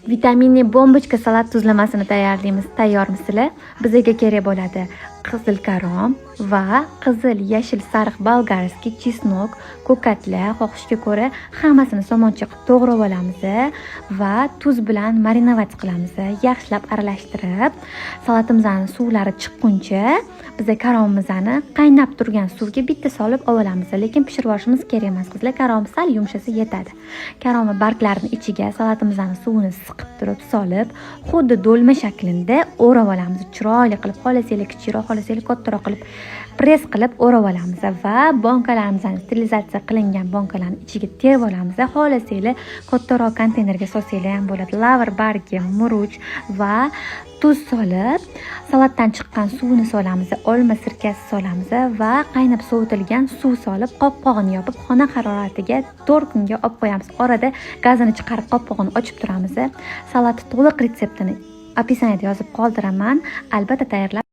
Vitaminli bombochka salat tuzlamasini tayyorlaymiz. Tayyormisizlar? Bizga kerak bo'ladi qizil karom va qizil, yashil, sariq bolgarskiy, chesnok, ko'katlar, xohishga ko'ra hammasini somoncha qilib to'g'rab olamiz va tuz bilan marinovat qilamiz. Yaxshilab aralashtirib, salatimizni suvlari chiqquncha biz karomimizni qaynab turgan suvga bitta solib olamiz. Lekin pishirib olishimiz kerak emas, qizlar. Karom sal yumshasa yetadi. Karomi barglarining ichiga salatimizni suvini siqib turib solib, xuddi do'lma shaklida o'rab olamiz. Chiroyli qilib, xolasili kichikroq, xolasili kattaroq qilib press qilib o'rab olamiz va bankalarimizni sterilizatsiya qilingan bankalarning ichiga terib olamiz. Xolasili kattaroq konteynerga solsanglar ham bo'ladi. Lavr bargi, murch va tuz solib, salatdan chiqqan suvni solamiz, olma sirkasi solamiz va qaynab sovitilgan suv solib, qopqog'ini yopib, xona haroratiga 4 kunga olib qo'yamiz. Orada gazini chiqarib, qopqog'ini ochib turamiz. Salat to'liq retseptini opisaniyada yozib qoldiraman. Albatta tayyorlab